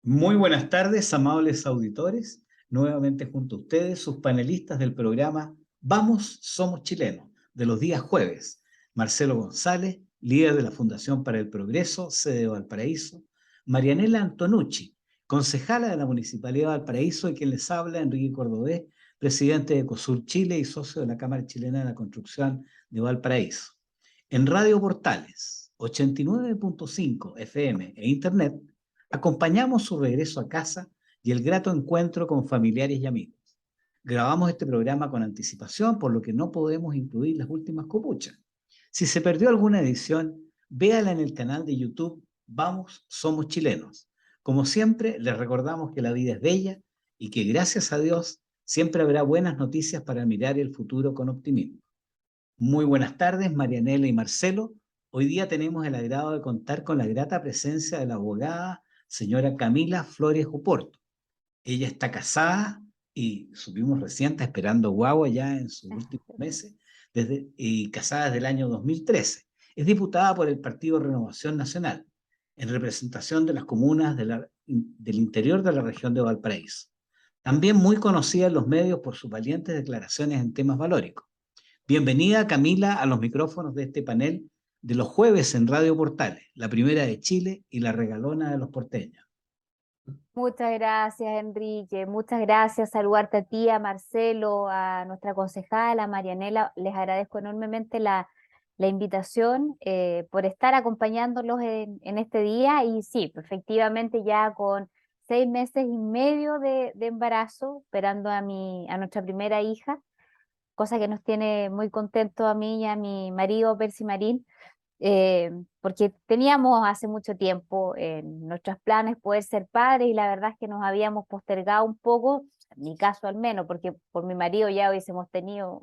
Muy buenas tardes, amables auditores. Nuevamente junto a ustedes, sus panelistas del programa Vamos, Somos Chilenos, de los días jueves. Marcelo González, líder de la Fundación para el Progreso, sede de Valparaíso. Marianela Antonucci, concejala de la Municipalidad de Valparaíso, y quien les habla, Enrique Cordobés, presidente de Ecosur Chile y socio de la Cámara Chilena de la Construcción de Valparaíso. En Radio Portales, 89.5 FM e Internet, acompañamos su regreso a casa y el grato encuentro con familiares y amigos. Grabamos este programa con anticipación, por lo que no podemos incluir las últimas copuchas. Si se perdió alguna edición, véala en el canal de YouTube Vamos, Somos Chilenos. Como siempre, les recordamos que la vida es bella y que gracias a Dios siempre habrá buenas noticias para mirar el futuro con optimismo. Muy buenas tardes, Marianela y Marcelo. Hoy día tenemos el agrado de contar con la grata presencia de la abogada señora Camila Flores Oporto. Ella está casada y supimos recién, está esperando guagua ya en sus últimos meses, y casada desde el año 2013. Es diputada por el Partido Renovación Nacional, en representación de las comunas del interior de la región de Valparaíso. También muy conocida en los medios por sus valientes declaraciones en temas valóricos. Bienvenida, Camila, a los micrófonos de este panel de los jueves en Radio Portales, la primera de Chile y la regalona de los porteños. Muchas gracias, Enrique. Muchas gracias. Saludarte a ti, a Marcelo, a nuestra concejala, a Marianela. Les agradezco enormemente la invitación por estar acompañándolos en este día. Y sí, efectivamente ya con 6 meses y medio de embarazo, esperando a nuestra primera hija, cosa que nos tiene muy contentos a mí y a mi marido, Percy Marín, porque teníamos hace mucho tiempo en nuestros planes poder ser padres y la verdad es que nos habíamos postergado un poco, en mi caso al menos, porque por mi marido ya hubiésemos tenido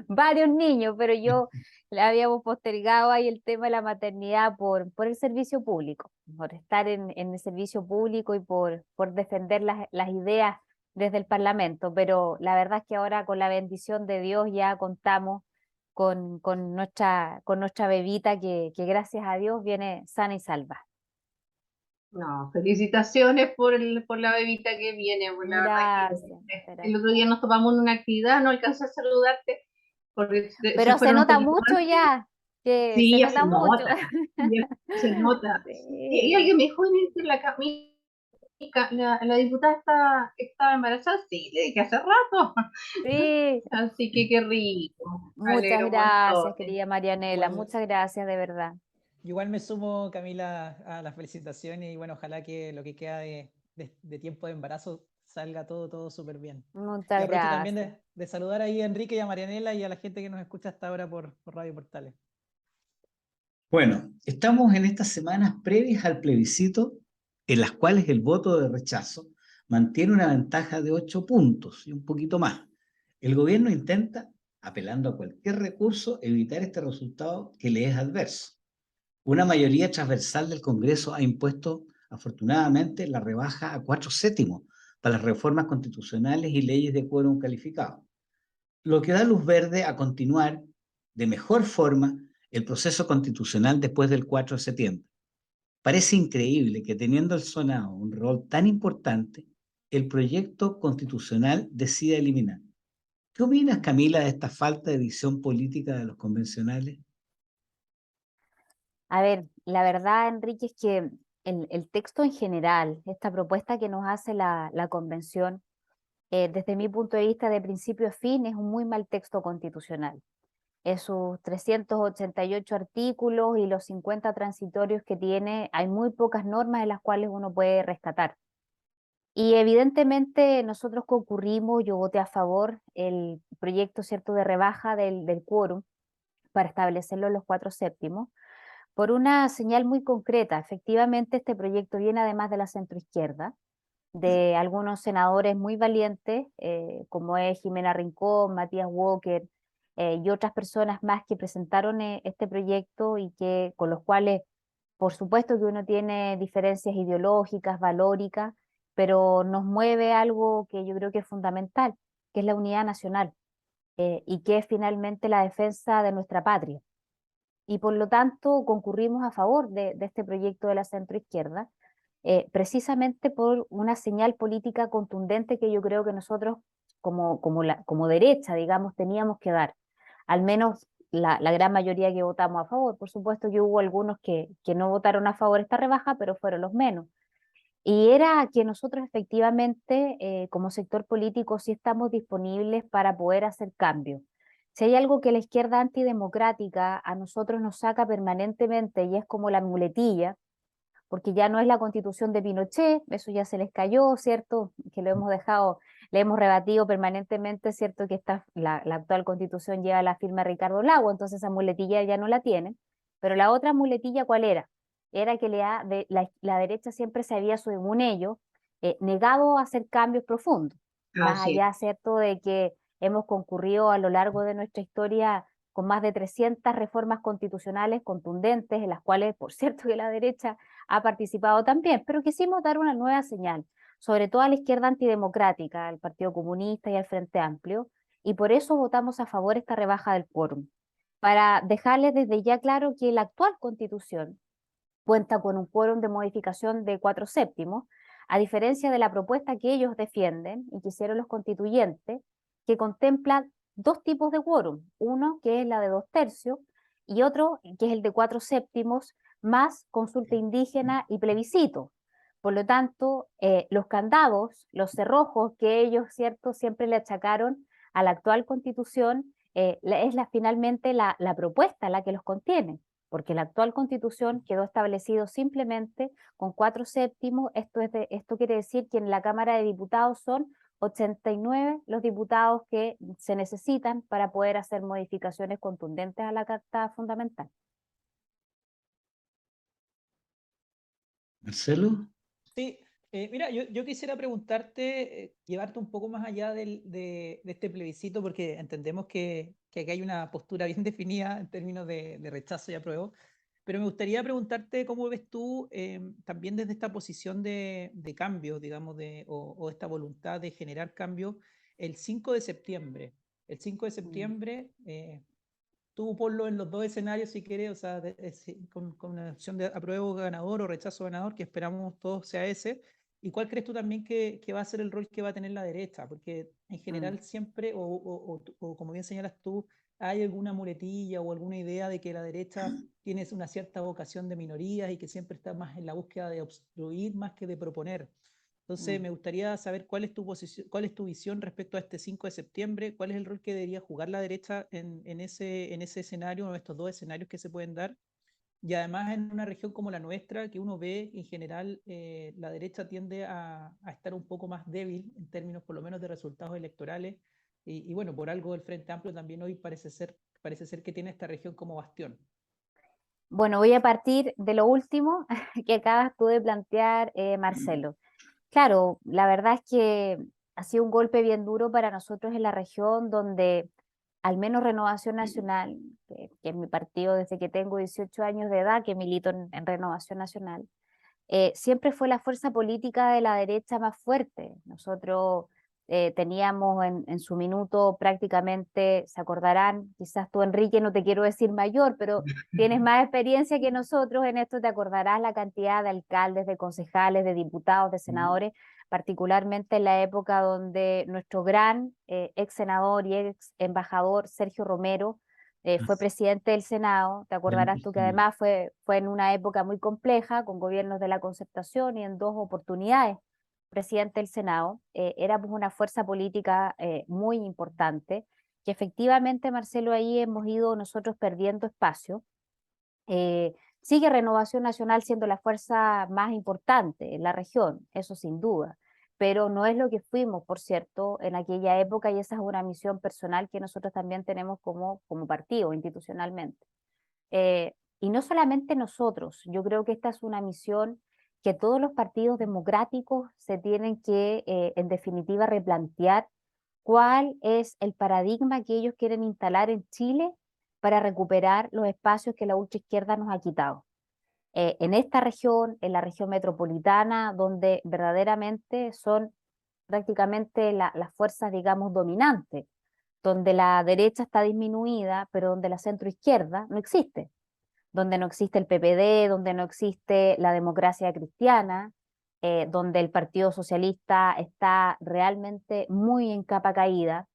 varios niños, pero yo le habíamos postergado ahí el tema de la maternidad por el servicio público, por estar en el servicio público y por defender las ideas desde el Parlamento, pero la verdad es que ahora con la bendición de Dios ya contamos con nuestra bebita que gracias a Dios viene sana y salva. No, felicitaciones por la bebita que viene, pues la verdad que Gracias, el gracias. otro día nos tomamos en una actividad, no alcancé a saludarte porque se Pero se fueron un nota poquito mucho antes. ya, que se Sí, ya nota se mucho. nota, ya se nota. Y Sí, alguien me dijo, "Oye, la Camila, la diputada estaba embarazada", sí, le dije hace rato. sí. Así que qué rico, me Muchas alegro un montón. gracias, querida Marianela, Igual, muchas gracias de verdad. igual me sumo, Camila, a las felicitaciones y bueno, ojalá que lo que queda de tiempo de embarazo salga todo súper bien. Y Muchas aprovecho también gracias. de saludar ahí a Enrique y a Marianela y a la gente que nos escucha hasta ahora por Radio Portales. Bueno, estamos en estas semanas previas al plebiscito, en las cuales el voto de rechazo mantiene una ventaja de 8 puntos y un poquito más. El gobierno intenta, apelando a cualquier recurso, evitar este resultado que le es adverso. Una mayoría transversal del Congreso ha impuesto, afortunadamente, la rebaja a 4/7 para las reformas constitucionales y leyes de quórum calificado, lo que da luz verde a continuar de mejor forma el proceso constitucional después del 4 de septiembre. Parece increíble que, teniendo el Senado un rol tan importante, el proyecto constitucional decida eliminar. ¿Qué opinas, Camila, de esta falta de visión política de los convencionales? A ver, la verdad, Enrique, es que el texto en general, esta propuesta que nos hace la convención, desde mi punto de vista, de principio a fin, es un muy mal texto constitucional. Sus 388 artículos y los 50 transitorios que tiene, hay muy pocas normas en las cuales uno puede rescatar. Y evidentemente nosotros concurrimos, yo voté a favor el proyecto, ¿cierto?, de rebaja del quórum para establecerlo en los 4/7, por una señal muy concreta. Efectivamente, este proyecto viene además de la centroizquierda, de algunos senadores muy valientes, como es Jimena Rincón, Matías Walker, y otras personas más que presentaron este proyecto y con los cuales, por supuesto que uno tiene diferencias ideológicas, valóricas, pero nos mueve algo que yo creo que es fundamental, que es la unidad nacional, y que es finalmente la defensa de nuestra patria. Y por lo tanto concurrimos a favor de este proyecto de la centroizquierda, precisamente por una señal política contundente que yo creo que nosotros como derecha, digamos, teníamos que dar. Al menos la gran mayoría que votamos a favor. Por supuesto que hubo algunos que no votaron a favor de esta rebaja, pero fueron los menos. Y era que nosotros efectivamente, como sector político, sí estamos disponibles para poder hacer cambios. Si hay algo que la izquierda antidemocrática a nosotros nos saca permanentemente y es como la muletilla, porque ya no es la constitución de Pinochet, eso ya se les cayó, ¿cierto? Que lo hemos dejado, le hemos rebatido permanentemente, ¿cierto? Que la actual constitución lleva la firma de Ricardo Lagos, entonces esa muletilla ya no la tienen. Pero la otra muletilla, ¿cuál era? Era que la derecha siempre se había, según ellos, negado a hacer cambios profundos, más Así allá, ¿cierto?, de que hemos concurrido a lo largo de nuestra historia con más de 300 reformas constitucionales contundentes, en las cuales, por cierto, que la derecha ha participado también, pero quisimos dar una nueva señal, sobre todo a la izquierda antidemocrática, al Partido Comunista y al Frente Amplio, y por eso votamos a favor esta rebaja del quórum, para dejarles desde ya claro que la actual Constitución cuenta con un quórum de modificación de 4/7, a diferencia de la propuesta que ellos defienden y que hicieron los constituyentes, que contempla dos tipos de quórum, uno que es la de 2/3 y otro que es el de 4/7 más consulta indígena y plebiscito. Por lo tanto, los candados, los cerrojos que ellos, cierto, siempre le achacaron a la actual constitución, finalmente la propuesta la que los contiene, porque la actual constitución quedó establecido simplemente con 4/7, esto quiere decir que en la Cámara de Diputados son 89 los diputados que se necesitan para poder hacer modificaciones contundentes a la Carta Fundamental. Marcelo. Sí, mira, yo quisiera preguntarte, llevarte un poco más allá de este plebiscito, porque entendemos que aquí hay una postura bien definida en términos de rechazo y apruebo, pero me gustaría preguntarte cómo ves tú, también desde esta posición de cambio, digamos, o esta voluntad de generar cambio, el 5 de septiembre. El 5 de septiembre, tú ponlo en los dos escenarios si quieres, o sea, con una opción de apruebo ganador o rechazo ganador, que esperamos todos sea ese. ¿Y cuál crees tú también que va a ser el rol que va a tener la derecha? Porque en general siempre, o como bien señalas tú, hay alguna muletilla o alguna idea de que la derecha tiene una cierta vocación de minorías y que siempre está más en la búsqueda de obstruir más que de proponer. Entonces, me gustaría saber cuál es tu posición, cuál es tu visión respecto a este 5 de septiembre, cuál es el rol que debería jugar la derecha en ese escenario, o estos dos escenarios que se pueden dar. Y además en una región como la nuestra, que uno ve que en general la derecha tiende a estar un poco más débil en términos por lo menos de resultados electorales. Y bueno, por algo el Frente Amplio también hoy parece ser que tiene esta región como bastión. Bueno, voy a partir de lo último que acabas tú de plantear, Marcelo. Claro, la verdad es que ha sido un golpe bien duro para nosotros en la región, donde al menos Renovación Nacional, que es mi partido desde que tengo 18 años de edad, que milito en Renovación Nacional, siempre fue la fuerza política de la derecha más fuerte. Nosotros teníamos en su minuto prácticamente, se acordarán, quizás tú, Enrique, no te quiero decir mayor, pero tienes más experiencia que nosotros en esto, te acordarás la cantidad de alcaldes, de concejales, de diputados, de senadores, particularmente en la época donde nuestro gran ex senador y ex embajador Sergio Romero fue presidente del Senado. Te acordarás tú que además fue en una época muy compleja, con gobiernos de la Concertación y en dos oportunidades presidente del Senado. Éramos una fuerza política muy importante, que efectivamente, Marcelo, ahí hemos ido nosotros perdiendo espacio. Sigue Renovación Nacional siendo la fuerza más importante en la región, eso sin duda, pero no es lo que fuimos, por cierto, en aquella época, y esa es una misión personal que nosotros también tenemos como partido institucionalmente. Y no solamente nosotros, yo creo que esta es una misión que todos los partidos democráticos se tienen que, en definitiva, replantear cuál es el paradigma que ellos quieren instalar en Chile para recuperar los espacios que la ultraizquierda nos ha quitado. En esta región, en la región metropolitana, donde verdaderamente son prácticamente las fuerzas, digamos, dominantes, donde la derecha está disminuida, pero donde la centroizquierda no existe, donde no existe el PPD, donde no existe la democracia cristiana, donde el Partido Socialista está realmente muy en capa caída,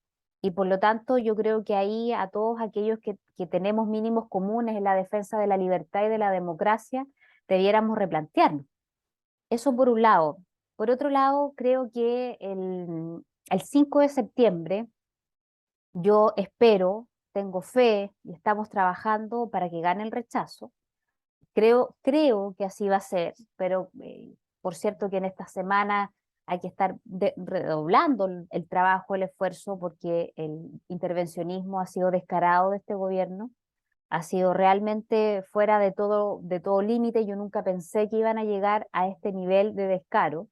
y por lo tanto yo creo que ahí a todos aquellos que tenemos mínimos comunes en la defensa de la libertad y de la democracia, debiéramos replantearnos. Eso por un lado. Por otro lado, creo que el 5 de septiembre yo espero, tengo fe y estamos trabajando para que gane el rechazo. Creo que así va a ser, pero por cierto que en esta semana hay que estar redoblando el trabajo, el esfuerzo, porque el intervencionismo ha sido descarado de este gobierno, ha sido realmente fuera de todo límite. Yo nunca pensé que iban a llegar a este nivel de descaro.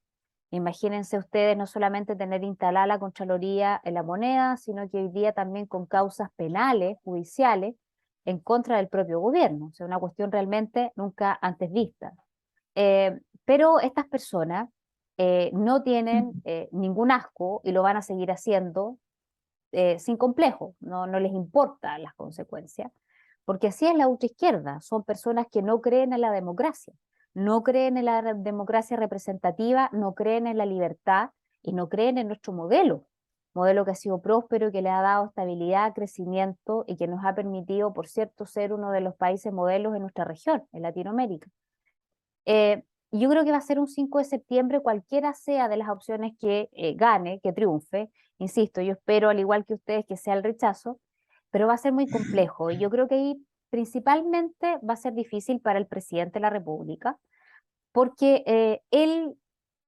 Imagínense ustedes no solamente tener instalada la Contraloría en la moneda, sino que hoy día también con causas penales, judiciales, en contra del propio gobierno. O sea, una cuestión realmente nunca antes vista. Pero estas personas no tienen ningún asco y lo van a seguir haciendo sin complejo, no les importa las consecuencias, porque así es la ultraizquierda, son personas que no creen en la democracia, no creen en la democracia representativa, no creen en la libertad y no creen en nuestro modelo que ha sido próspero, que le ha dado estabilidad, crecimiento y que nos ha permitido, por cierto, ser uno de los países modelos en nuestra región, en Latinoamérica. Yo creo que va a ser un 5 de septiembre, cualquiera sea de las opciones que gane, que triunfe. Insisto, yo espero, al igual que ustedes, que sea el rechazo, pero va a ser muy complejo. Y yo creo que ahí principalmente va a ser difícil para el presidente de la República, porque él,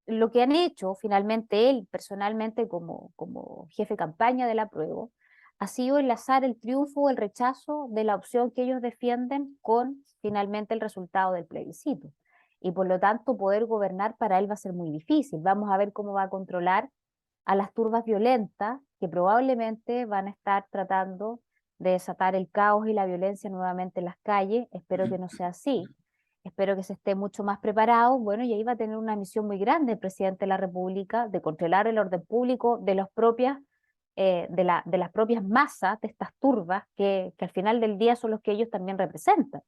lo que han hecho finalmente él personalmente como jefe de campaña del apruebo, ha sido enlazar el triunfo o el rechazo de la opción que ellos defienden con finalmente el resultado del plebiscito. Y por lo tanto poder gobernar para él va a ser muy difícil. Vamos a ver cómo va a controlar a las turbas violentas que probablemente van a estar tratando de desatar el caos y la violencia nuevamente en las calles. Espero que no sea así. Espero que se esté mucho más preparado. Bueno, y ahí va a tener una misión muy grande el presidente de la República de controlar el orden público de las propias masas, de estas turbas, que al final del día son los que ellos también representan,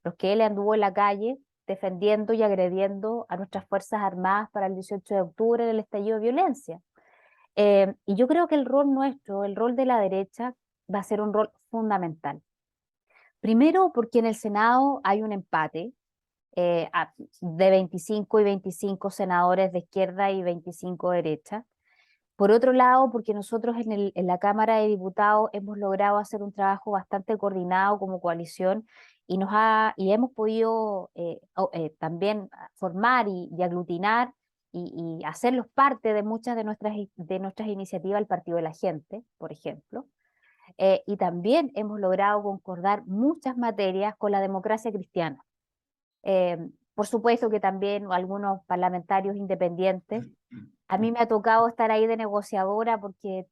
los que él anduvo en la calle defendiendo y agrediendo a nuestras Fuerzas Armadas para el 18 de octubre en el estallido de violencia. Y yo creo que el rol nuestro, el rol de la derecha, va a ser un rol fundamental. Primero, porque en el Senado hay un empate de 25 y 25 senadores de izquierda y 25 de derecha. Por otro lado, porque nosotros en la Cámara de Diputados hemos logrado hacer un trabajo bastante coordinado como coalición y hemos podido también formar y aglutinar y hacerlos parte de muchas de nuestras iniciativas al Partido de la Gente, por ejemplo. Y también hemos logrado concordar muchas materias con la democracia cristiana. Por supuesto que también algunos parlamentarios independientes. A mí me ha tocado estar ahí de negociadora porque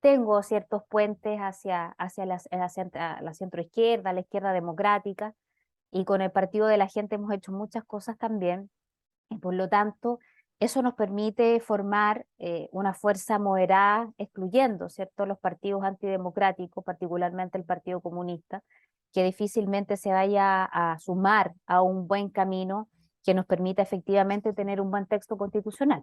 tengo ciertos puentes hacia la centroizquierda, la izquierda democrática, y con el Partido de la Gente hemos hecho muchas cosas también, y por lo tanto eso nos permite formar una fuerza moderada, excluyendo, ¿cierto?, los partidos antidemocráticos, particularmente el Partido Comunista, que difícilmente se vaya a sumar a un buen camino que nos permita efectivamente tener un buen texto constitucional.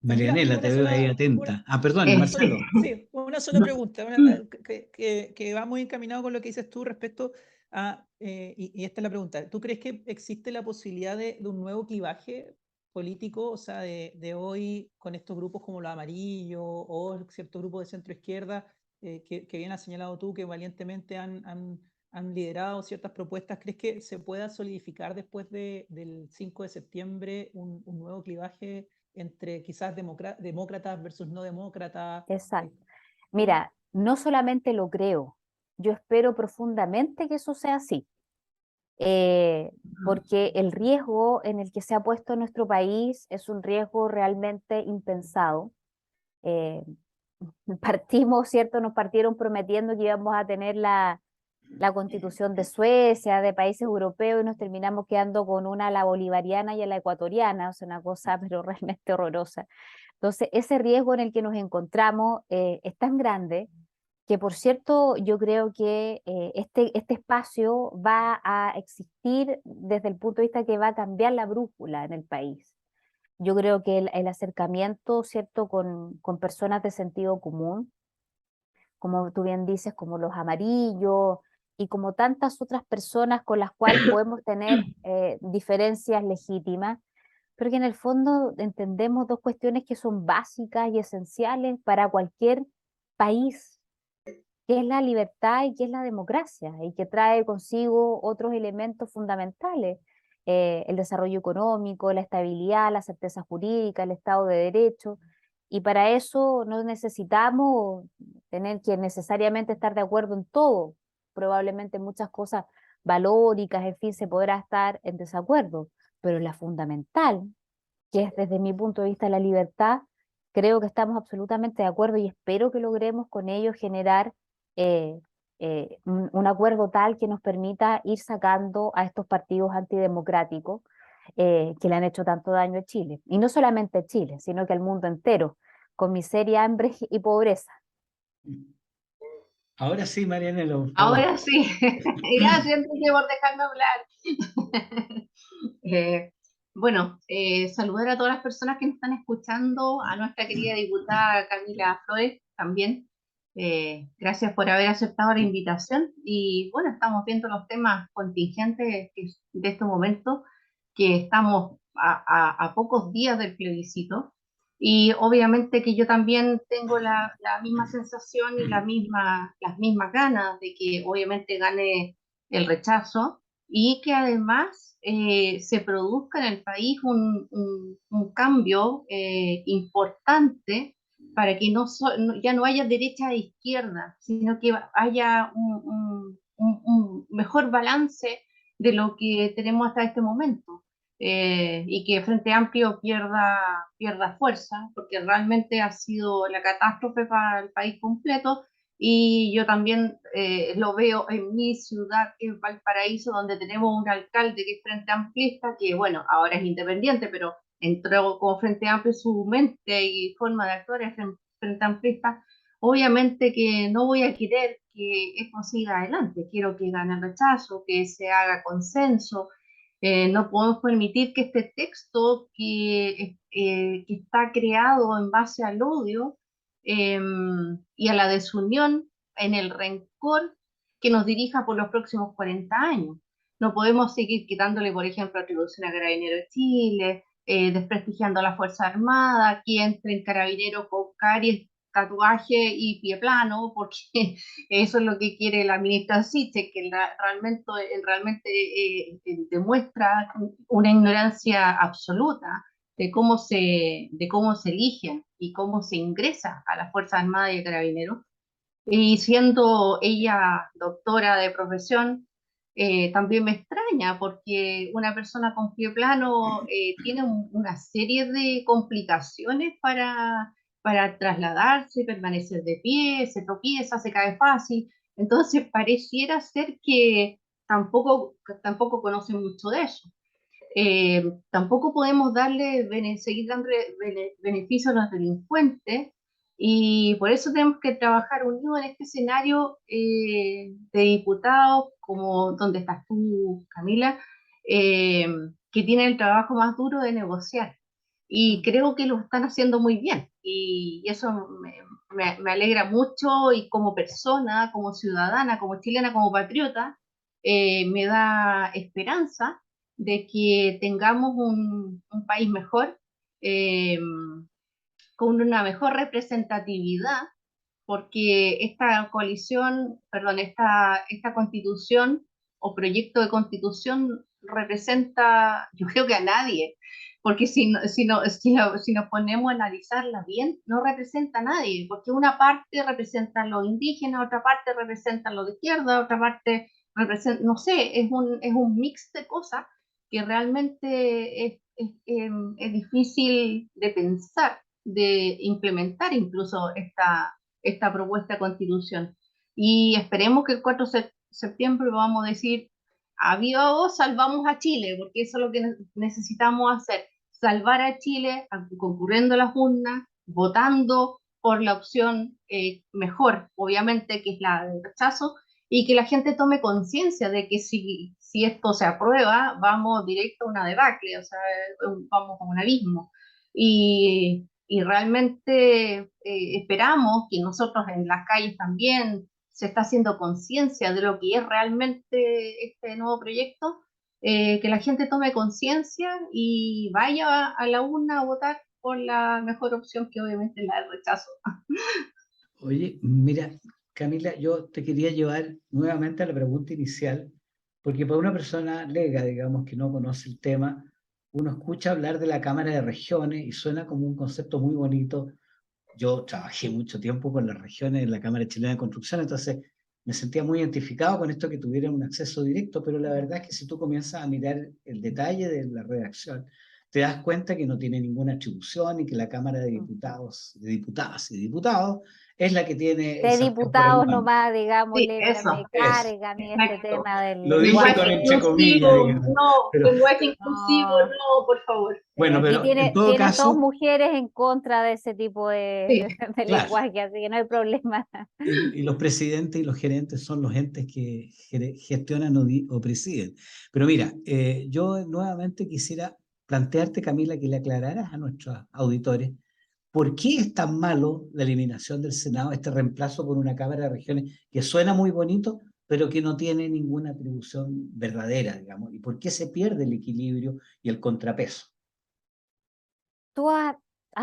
Marianela, te veo ahí atenta. Perdón, Marcelo. Sí, una sola pregunta que va muy encaminado con lo que dices tú respecto a, y esta es la pregunta, ¿tú crees que existe la posibilidad de un nuevo clivaje político, o sea, de hoy con estos grupos como los amarillos o cierto grupo de centro izquierda que bien has señalado tú, que valientemente han liderado ciertas propuestas? ¿Crees que se pueda solidificar después del 5 de septiembre un nuevo clivaje entre quizás demócratas versus no demócratas? Exacto. Mira, no solamente lo creo, yo espero profundamente que eso sea así, porque el riesgo en el que se ha puesto nuestro país es un riesgo realmente impensado. Partimos, ¿cierto? Nos partieron prometiendo que íbamos a tener la constitución de Suecia, de países europeos, y nos terminamos quedando con una a la bolivariana y a la ecuatoriana, o sea, una cosa pero realmente horrorosa. Entonces, ese riesgo en el que nos encontramos es tan grande que por cierto yo creo que este espacio va a existir desde el punto de vista que va a cambiar la brújula en el país. Yo creo que el acercamiento, ¿cierto?, con personas de sentido común, como tú bien dices, como los amarillos y como tantas otras personas con las cuales podemos tener diferencias legítimas, pero que en el fondo entendemos dos cuestiones que son básicas y esenciales para cualquier país, que es la libertad y que es la democracia, y que trae consigo otros elementos fundamentales, el desarrollo económico, la estabilidad, la certeza jurídica, el Estado de Derecho, y para eso no necesitamos tener que necesariamente estar de acuerdo en todo, probablemente muchas cosas valóricas, en fin, se podrá estar en desacuerdo, pero la fundamental, que es desde mi punto de vista la libertad, creo que estamos absolutamente de acuerdo y espero que logremos con ello generar eh, un acuerdo tal que nos permita ir sacando a estos partidos antidemocráticos que le han hecho tanto daño a Chile. Y no solamente a Chile, sino que al mundo entero, con miseria, hambre y pobreza. Ahora sí, Marianela, por favor. Ahora sí, gracias Enrique por dejarme hablar. Bueno, saludar a todas las personas que nos están escuchando, a nuestra querida diputada Camila Flores también. Gracias por haber aceptado la invitación y bueno, estamos viendo los temas contingentes de este momento, que estamos a pocos días del plebiscito. Y obviamente que yo también tengo la misma sensación y las mismas ganas de que obviamente gane el rechazo y que además se produzca en el país un cambio importante para que ya no haya derecha e izquierda, sino que haya un mejor balance de lo que tenemos hasta este momento. Y que Frente Amplio pierda fuerza, porque realmente ha sido la catástrofe para el país completo. Y yo también lo veo en mi ciudad, que es Valparaíso, donde tenemos un alcalde que es Frente Amplista, que bueno, ahora es independiente, pero entró como Frente Amplio, su mente y forma de actuar es Frente Amplista. Obviamente que no voy a querer que esto siga adelante, quiero que gane el rechazo, que se haga consenso. No podemos permitir que este texto que está creado en base al odio eh, y a la desunión, en el rencor, que nos dirija por los próximos 40 años. No podemos seguir quitándole, por ejemplo, atribución a Carabineros de Chile, desprestigiando a la Fuerza Armada, que entre en Carabineros con caries, tatuaje y pie plano, porque eso es lo que quiere la ministra Siche, que realmente demuestra una ignorancia absoluta de cómo se eligen y cómo se ingresa a las Fuerzas Armadas y Carabineros. Y siendo ella doctora de profesión, también me extraña porque una persona con pie plano tiene una serie de complicaciones para trasladarse, permanecer de pie, se tropieza, se cae fácil. Entonces pareciera ser que tampoco conoce mucho de eso. Tampoco podemos seguir dándole beneficio a los delincuentes y por eso tenemos que trabajar unidos en este escenario de diputados, como donde estás tú, Camila, eh, que tienen el trabajo más duro de negociar. Y creo que lo están haciendo muy bien y eso me alegra mucho y como persona, como ciudadana, como chilena, como patriota, me da esperanza de que tengamos un país mejor, eh, con una mejor representatividad, porque esta coalición, perdón, esta constitución o proyecto de constitución representa, yo creo que a nadie, porque si nos ponemos a analizarla bien, no representa a nadie, porque una parte representa a los indígenas, otra parte representa a los de izquierda, otra parte representa, no sé, es un mix de cosas que realmente es difícil de pensar, de implementar incluso esta propuesta de constitución. Y esperemos que el 4 de septiembre vamos a decir, adiós, salvamos a Chile, porque eso es lo que necesitamos hacer, salvar a Chile concurriendo a las urnas, votando por la opción mejor, obviamente, que es la del rechazo, y que la gente tome conciencia de que si esto se aprueba, vamos directo a una debacle, o sea, vamos a un abismo. Y realmente esperamos que nosotros en las calles también se está haciendo conciencia de lo que es realmente este nuevo proyecto, que la gente tome conciencia y vaya a la urna a votar por la mejor opción, que obviamente es la del rechazo. Oye, mira, Camila, yo te quería llevar nuevamente a la pregunta inicial, porque para una persona lega, digamos, que no conoce el tema, uno escucha hablar de la Cámara de Regiones y suena como un concepto muy bonito. Yo trabajé mucho tiempo con las regiones en la Cámara Chilena de Construcción, entonces me sentía muy identificado con esto que tuvieran un acceso directo, pero la verdad es que si tú comienzas a mirar el detalle de la redacción, te das cuenta que no tiene ninguna atribución y que la Cámara de Diputados, de Diputadas y Diputados es la que tiene De esa sartén por el diputados mango. nomás, Sí, digámosle, me Eso, carga a mí este exacto. tema del lo dije Lenguaje con lenguaje. entre comillas, inclusivo, digamos, no, pero lenguaje inclusivo, No, no, por favor. bueno, aquí pero en todo tienen todos caso, mujeres en contra de ese tipo Sí, de claro, lenguaje, así que no hay problema. y los presidentes y los gerentes son los entes que gestionan o presiden. Pero mira, yo nuevamente quisiera plantearte, Camila, que le aclararas a nuestros auditores por qué es tan malo la eliminación del Senado, este reemplazo por una Cámara de Regiones que suena muy bonito, pero que no tiene ninguna atribución verdadera, digamos, y por qué se pierde el equilibrio y el contrapeso. Tú has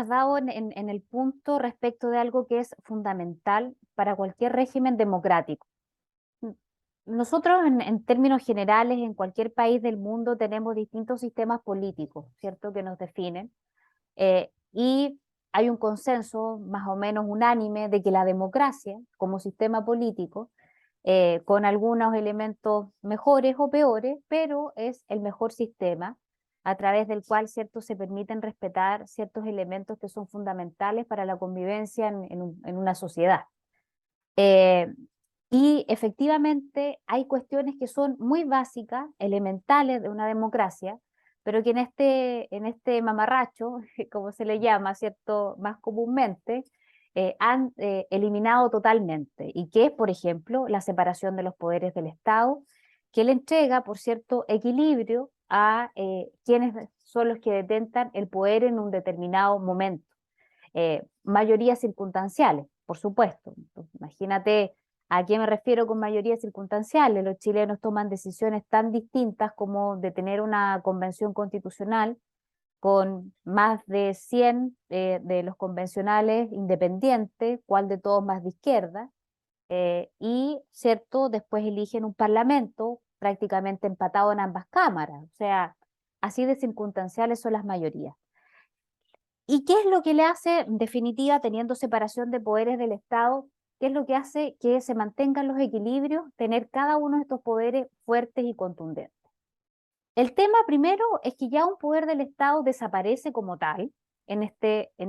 dado en el punto respecto de algo que es fundamental para cualquier régimen democrático. Nosotros en términos generales, en cualquier país del mundo tenemos distintos sistemas políticos, ¿cierto?, que nos definen. Y hay un consenso más o menos unánime de que la democracia como sistema político, con algunos elementos mejores o peores, pero es el mejor sistema a través del cual, ¿cierto?, se permiten respetar ciertos elementos que son fundamentales para la convivencia en una sociedad. Y efectivamente hay cuestiones que son muy básicas, elementales de una democracia, pero que en este mamarracho, como se le llama, ¿cierto?, más comúnmente, han eliminado totalmente, y que es, por ejemplo, la separación de los poderes del Estado, que le entrega, por cierto, equilibrio a quienes son los que detentan el poder en un determinado momento. Mayorías circunstanciales, por supuesto. Entonces, imagínate a qué me refiero con mayorías circunstanciales. Los chilenos toman decisiones tan distintas como de tener una convención constitucional con más de 100 de los convencionales independientes, cuál de todos más de izquierda, y, ¿cierto?, después eligen un parlamento prácticamente empatado en ambas cámaras. O sea, así de circunstanciales son las mayorías. ¿Y qué es lo que le hace, en definitiva, teniendo separación de poderes del Estado, qué es lo que hace que se mantengan los equilibrios, tener cada uno de estos poderes fuertes y contundentes? El tema primero es que ya un poder del Estado desaparece como tal en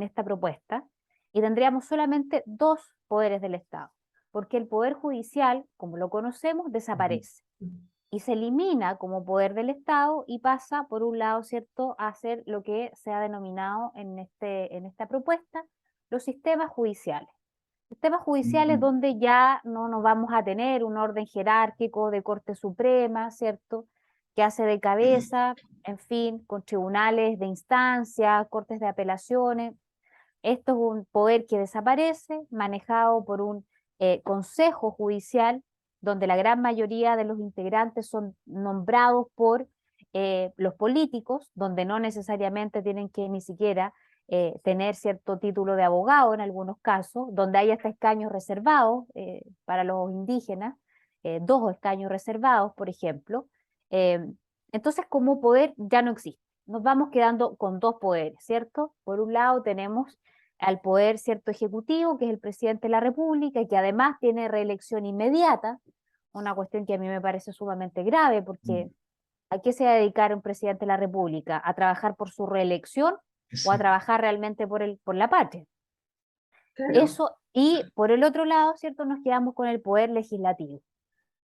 esta propuesta, y tendríamos solamente dos poderes del Estado, porque el poder judicial, como lo conocemos, desaparece y se elimina como poder del Estado y pasa, por un lado, ¿cierto?, a ser lo que se ha denominado en esta propuesta los sistemas judiciales. Sistemas judiciales donde ya no nos vamos a tener un orden jerárquico de Corte Suprema, ¿cierto?, que hace de cabeza, en fin, con tribunales de instancia, cortes de apelaciones. Esto es un poder que desaparece, manejado por un consejo judicial, donde la gran mayoría de los integrantes son nombrados por los políticos, donde no necesariamente tienen que ni siquiera tener cierto título de abogado en algunos casos, donde hay hasta escaños reservados para los indígenas, 2 escaños reservados, por ejemplo. Eh, entonces, como poder ya no existe. Nos vamos quedando con dos poderes, ¿cierto? Por un lado tenemos al poder, ¿cierto?, ejecutivo, que es el presidente de la República, y que además tiene reelección inmediata, una cuestión que a mí me parece sumamente grave, porque ¿a qué se va a dedicar un presidente de la República? ¿A trabajar por su reelección o a Exacto. trabajar realmente por la patria? claro. Eso, y por el otro lado, ¿cierto?, nos quedamos con el poder legislativo,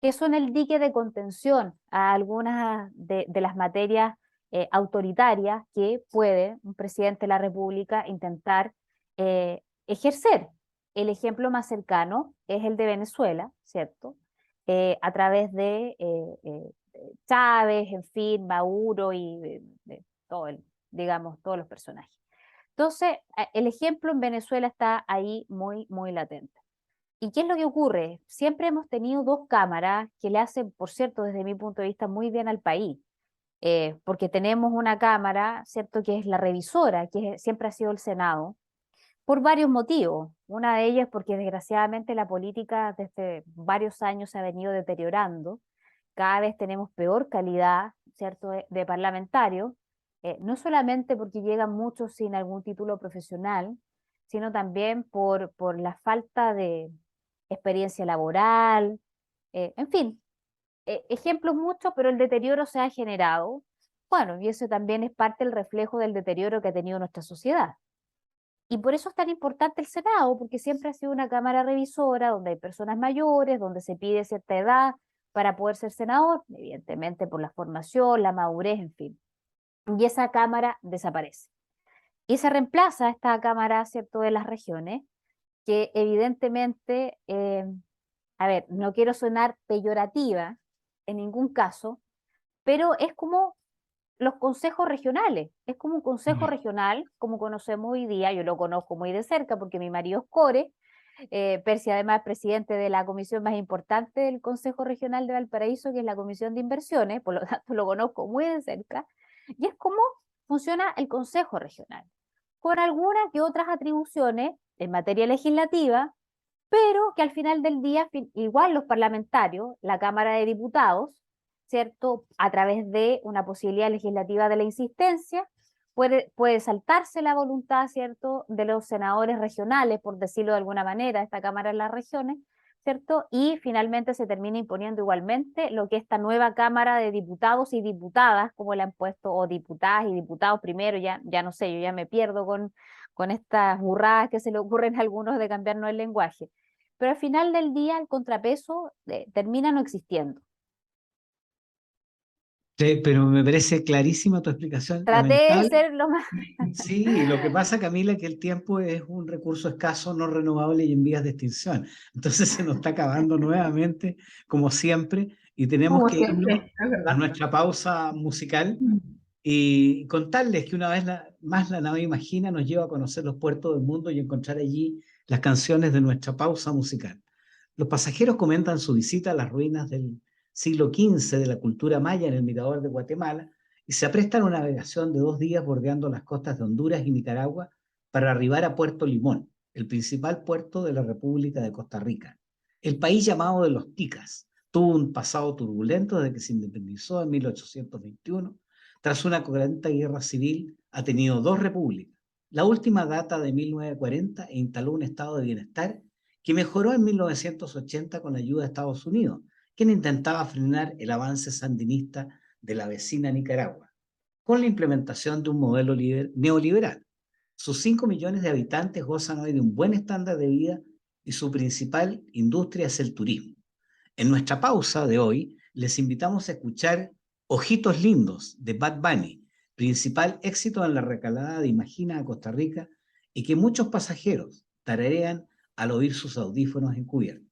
que son el dique de contención a algunas de las materias autoritarias que puede un presidente de la República intentar ejercer. El ejemplo más cercano es el de Venezuela, ¿cierto? A través de Chávez, en fin, Maduro y de todo digamos, todos los personajes. Entonces, el ejemplo en Venezuela está ahí muy, muy latente. ¿Y qué es lo que ocurre? Siempre hemos tenido dos cámaras que le hacen, por cierto, desde mi punto de vista, muy bien al país. Porque tenemos una cámara, ¿cierto?, que es la revisora, que siempre ha sido el Senado, por varios motivos. Una de ellas porque desgraciadamente la política desde varios años se ha venido deteriorando. Cada vez tenemos peor calidad, ¿cierto?, de parlamentarios, no solamente porque llegan muchos sin algún título profesional, sino también por la falta de experiencia laboral, en fin, ejemplos muchos, pero el deterioro se ha generado. Bueno, y eso también es parte del reflejo del deterioro que ha tenido nuestra sociedad. Y por eso es tan importante el Senado, porque siempre ha sido una cámara revisora donde hay personas mayores, donde se pide cierta edad para poder ser senador, evidentemente por la formación, la madurez, en fin. Y esa cámara desaparece. Y se reemplaza esta cámara, ¿cierto?, de las regiones, que evidentemente, a ver, no quiero sonar peyorativa en ningún caso, pero es como los consejos regionales, es como un consejo regional, como conocemos hoy día. Yo lo conozco muy de cerca porque mi marido es core, Percy además es presidente de la comisión más importante del Consejo Regional de Valparaíso, que es la Comisión de Inversiones, por lo tanto lo conozco muy de cerca, y es como funciona el Consejo Regional, con algunas que otras atribuciones en materia legislativa, pero que al final del día, igual los parlamentarios, la Cámara de Diputados, ¿cierto?, a través de una posibilidad legislativa de la insistencia, puede saltarse la voluntad, ¿cierto?, de los senadores regionales, por decirlo de alguna manera, esta Cámara en las regiones, ¿cierto? Y finalmente se termina imponiendo igualmente lo que esta nueva Cámara de Diputados y Diputadas, como le han puesto, o diputadas y diputados primero, ya no sé, yo ya me pierdo con estas burradas que se le ocurren a algunos de cambiarnos el lenguaje. Pero al final del día el contrapeso termina no existiendo. Sí, pero me parece clarísima tu explicación, Traté de lamentable. ser lo más... Sí, lo que pasa, Camila, es que el tiempo es un recurso escaso, no renovable y en vías de extinción. Entonces se nos está acabando nuevamente, como siempre, y tenemos Como que irnos siempre, es a verdad. nuestra pausa musical y contarles que una vez más la nave Imagina nos lleva a conocer los puertos del mundo y encontrar allí las canciones de nuestra pausa musical. Los pasajeros comentan su visita a las ruinas del siglo XV de la cultura maya en el Mirador de Guatemala y se aprestan a una navegación de 2 días bordeando las costas de Honduras y Nicaragua para arribar a Puerto Limón, el principal puerto de la República de Costa Rica. El país llamado de los Ticas tuvo un pasado turbulento desde que se independizó en 1821. Tras una cruenta guerra civil, ha tenido 2 repúblicas. La última data de 1940 e instaló un estado de bienestar que mejoró en 1980 con la ayuda de Estados Unidos, quien intentaba frenar el avance sandinista de la vecina Nicaragua, con la implementación de un modelo neoliberal. Sus 5 millones de habitantes gozan hoy de un buen estándar de vida y su principal industria es el turismo. En nuestra pausa de hoy, les invitamos a escuchar Ojitos Lindos de Bad Bunny, principal éxito en la recalada de Imagina a Costa Rica y que muchos pasajeros tararean al oír sus audífonos encubiertos.